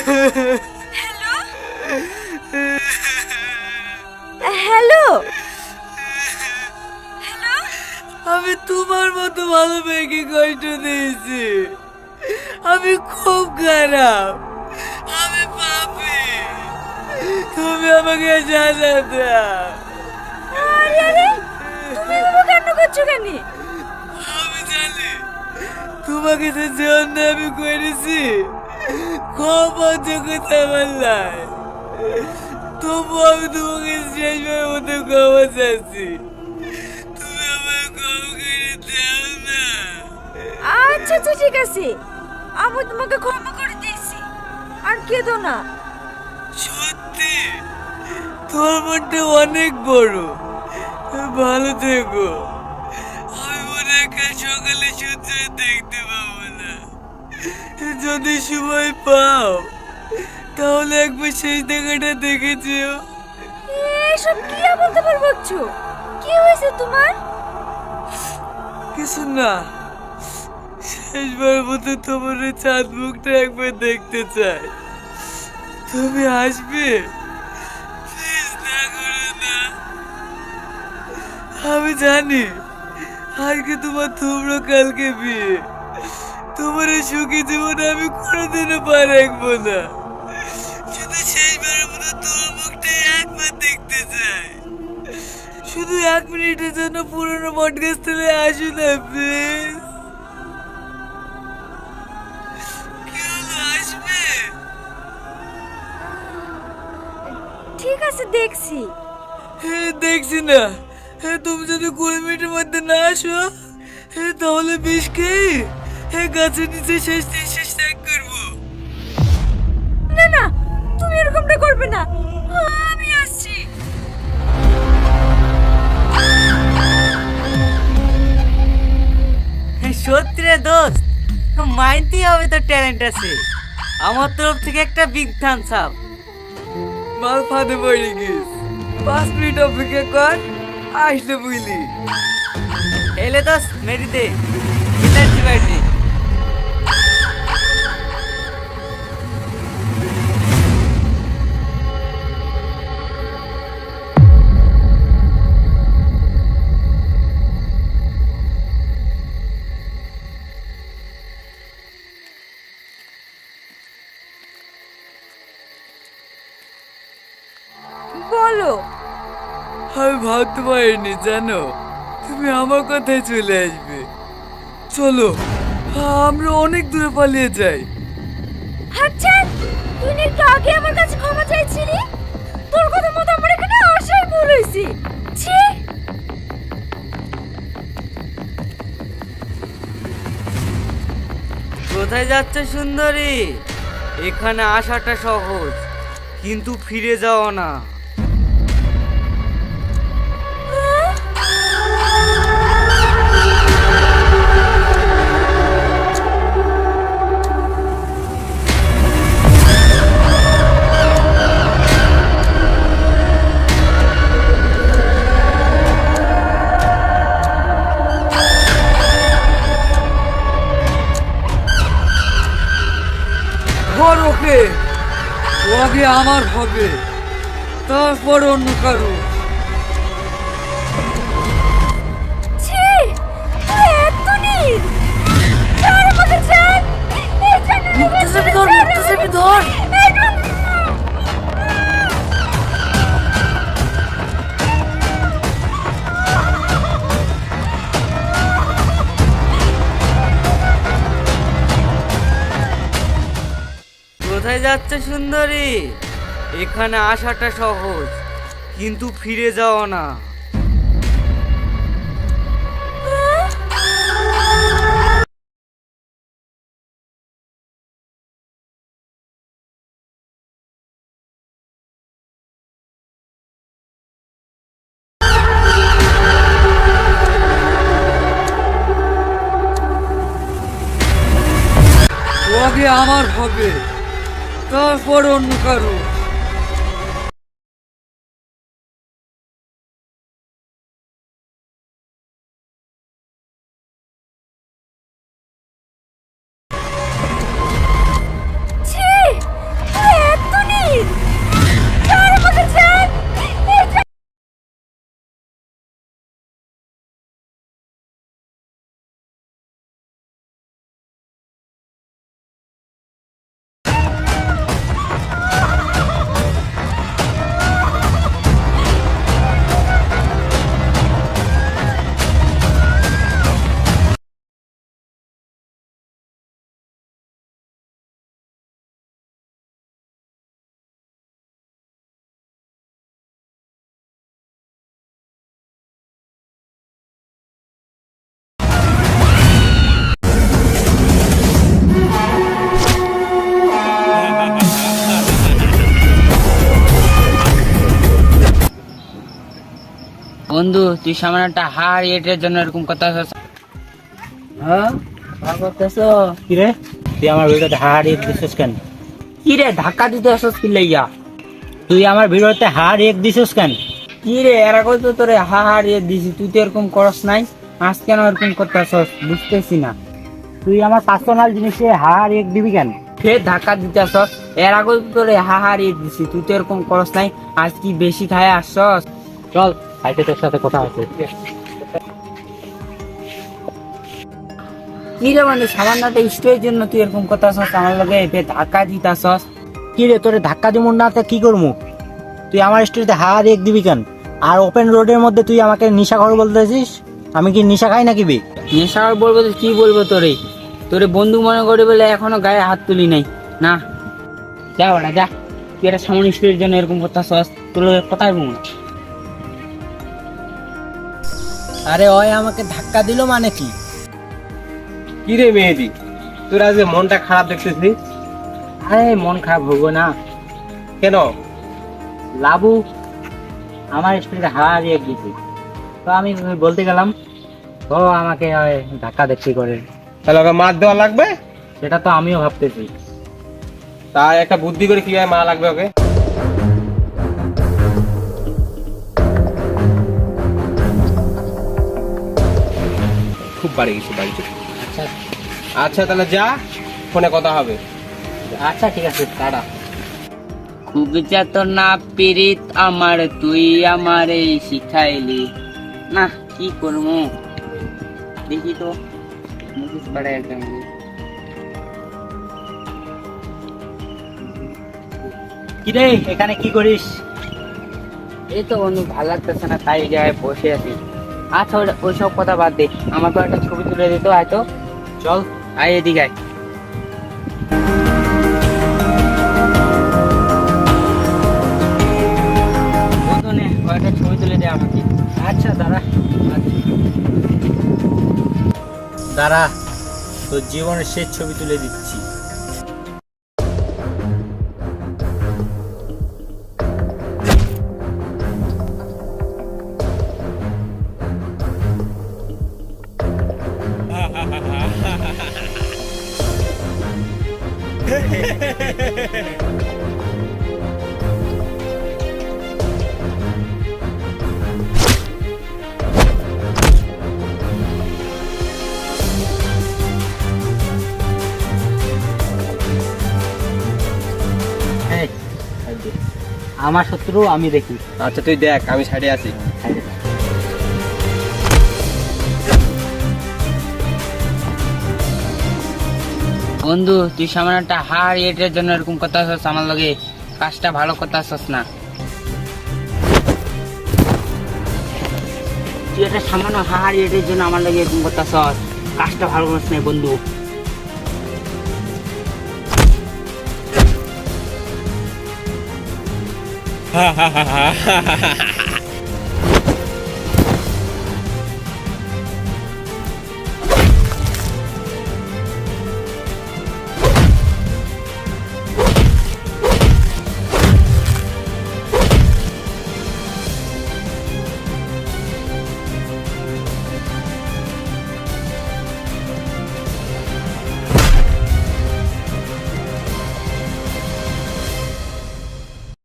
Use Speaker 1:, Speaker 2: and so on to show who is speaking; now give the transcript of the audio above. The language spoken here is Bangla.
Speaker 1: হ্যালো হ্যালো হ্যালো,
Speaker 2: আমি তোমার মতো ভালো মেয়েকে কষ্ট দিয়েছি। আমি খুব খারাপ, আমি পাপী। তুমি আমাকে সাজা দাও।
Speaker 1: আরে আরে, তুমি এভাবে কান্না করছো কেন?
Speaker 2: আমি জানি তোমাকে যে জন্য আমি করেছি খুব অযোগ্যতা আমার নাই, তবু আমি তোমাকে শেষবার মতো ক্ষমা চাচ্ছি। তুমি আমাকে ক্ষমা করে দাও না।
Speaker 1: আচ্ছা আচ্ছা ঠিক আছে, আমি তোমাকে ক্ষমা করে দিয়েছি, আর কেঁদো না।
Speaker 2: সত্যি তোর মনটা অনেক বড়। ভালো থেকো। আমি মনে হয় কাল সকালে সূর্য দেখতে পাবো না। যদি সময় পাও তাহলে একবার সেই দেখাটা দেখেছিও।
Speaker 1: এসব কি বলতে পারছো? কি হয়েছে তোমার?
Speaker 2: কিছু না, শেষবার মতো তোমার ওই চাঁদ মুখটা একবার দেখতে চাই। তুমি আসবে? প্লিজ না করো না। আমি জানি আজকে তোমার তোমরা কালকে বিয়ে, তোমার এই সুখী জীবনে আমি কোনোদিনও পা রাখবো না। শুধু শেষবারের মতো তোমার মুখটা একবার দেখতে চাই। শুধু 1 মিনিটের জন্য পুরনো বটগাছ তলে আসো না প্লিজ। কি হলো, আসবে?
Speaker 1: ঠিক আছে, দেখছি।
Speaker 2: দেখছি না, তুমি যদি 20 মিনিটের মধ্যে না আসো তাহলে বিষ খেয়ে গাছের নিচে শেষ ত্যাগ করবো।
Speaker 1: না না, তুমি এরকমটা করবে না, আমি আসছি।
Speaker 3: সত্যি রে দোস্ত, মাইনতেই হবে, তোর ট্যালেন্ট আছে। আমার তরফ থেকে একটা বিগ থামস আপ।
Speaker 2: মাল ফাঁদে পড়ে গিস। 5 মিনিট অপেক্ষা কর, আসলে বুঝলি।
Speaker 3: এলে দোস্ত মেরি দে, এনার্জি বাইরে।
Speaker 1: বলো।
Speaker 2: আমি ভাবতে পারিনি জানো তুমি আমার কথায় চলে আসবে। চলো আমরা অনেক দূরে পালিয়ে যাই।
Speaker 1: আচ্ছা, তুই না একটু আগে আমার কাছে ক্ষমা চাইছিলি? তোর কথা মতো আমার এখানে আসাই ভুল হয়েছে। ছি।
Speaker 3: কোথায় যাচ্ছ সুন্দরী? এখানে আসাটা সহজ, কিন্তু ফিরে যাও না।
Speaker 2: ধর ওকে, ও আগে আমার হবে, তারপর অন্য কারো।
Speaker 1: ছি, তুই এত নীচ। ছাড় আমাকে, ছাড়। এই জানে না,
Speaker 2: মুক্তসেবী ধর, মুক্তসেবী ধর।
Speaker 3: কোথায় যাচ্ছ সুন্দরী? এখানে আসাটা সহজ, কিন্তু ফিরে যাও না।
Speaker 2: ও আগে আমার হবে, তারপর অন্য কারো।
Speaker 1: ছি,
Speaker 4: বন্ধু তুই সামনে একটা হার এটার জন্য এরকম কথা হচ্ছে? হ্যাঁ করতেছো
Speaker 5: কি রে তুই আমার ভিডিওতে হাড় এক দিছিস কেন?
Speaker 4: কি রে ধাক্কা দিতে আসছ কি লাইয়া?
Speaker 5: তুই আমার ভিডিওতে হাড় এক দিছিস কেন?
Speaker 4: কি রে এরা কত তোরে হার দিছি, তুই তো এরকম করস নাই, আজ কেন এরকম করতেছস বুঝতেছি না।
Speaker 5: তুই আমার পার্সোনাল জিনিসে হাড় এক দিবি কেন?
Speaker 4: ফের ধাক্কা দিতে আসছ, এর আগে তো তোরে হার দিছি, তুই তো এরকম করস নাই, আজ কি বেশি খায় আসছস?
Speaker 5: চল আইতে তোর সাথে কথা আছে।
Speaker 4: কি রে মানে সামান্য একটা স্টোরের জন্য তুই এরকম করতেছস আমার লগে, ফের ধাক্কা দিতেছস?
Speaker 5: কি রে তোরে ধাক্কা দিব না তো কি করবো? তুই আমার স্টোরিতে হাড় এক দিবি কেন? আর ওপেন রোডের মধ্যে তুই আমাকে নিশাখর বলতেছিস? আমি কি নিশা খাই নাকি বে?
Speaker 4: নেশার বলবো তো কি বলবো তোরে, তোরে বন্ধু মনে করে বলে এখনো গায়ে হাত তুলি নাই না। যা ওটা যা, তুই একটা সামান্য স্টোরের জন্য এরকম করতেছস, তোর লগে কথাই বলবো না।
Speaker 5: আরে ওই আমাকে ধাক্কা দিল মানে কি?
Speaker 6: কি রে মেহেদি, তোর আজকে মনটা খারাপ দেখতেছিস?
Speaker 5: আরে মন খারাপ হবো না
Speaker 6: কেন?
Speaker 5: লাবু আমার স্টোরিতে হাড় এক দিছে, তো আমি বলতে গেলাম, ও আমাকে ওই ধাক্কা দেখছি করে।
Speaker 6: তাহলে ওকে মার দেওয়া লাগবে?
Speaker 5: সেটা তো আমিও ভাবতেছি।
Speaker 6: তাই একটা বুদ্ধি করে কিভাবে মারা লাগবে ওকে। খুব বাড়ি গেছি বাড়িতে।
Speaker 5: আচ্ছা
Speaker 6: আচ্ছা তাহলে যা, ফোনে কথা হবে।
Speaker 5: আচ্ছা ঠিক আছে টাটা।
Speaker 4: খুব তোর না পিরিত আমার, তুই আমারে শিখাইলি না, কি করবো দেখি তো নোটিস পাড়ায় একদম।
Speaker 5: কি রে এখানে কি করিস?
Speaker 4: এই তো বন্ধু ভালো লাগতেছে না, তাই এই জায়গায় বসে আছি। আচ্ছা ওইসব কথা বাদ দে, আমার তো একটা ছবি তুলে দিত, হয়তো চল আয় এদিকে আয়। বন্ধু নে কয়েকটা ছবি তুলে দে আমাকে।
Speaker 5: আচ্ছা দাঁড়া দাঁড়া, তোর জীবনের শেষ ছবি তুলে দিচ্ছি। এই, এই যে, আমার শত্রু আমি দেখি।
Speaker 6: আচ্ছা তুই দেখ, আমি সাইডে আছি।
Speaker 4: বন্ধু তুই সামনে একটা হার এটার জন্য এরকম কথা আসছ আমার লগে, কাজটা ভালো কথা আসছ না। তুই একটা সামান্য হার এটার জন্য আমার লগে এরকম কথা আসছ, কাজটা ভালো করছ না বন্ধু।
Speaker 6: হা হা হা হা হা হা।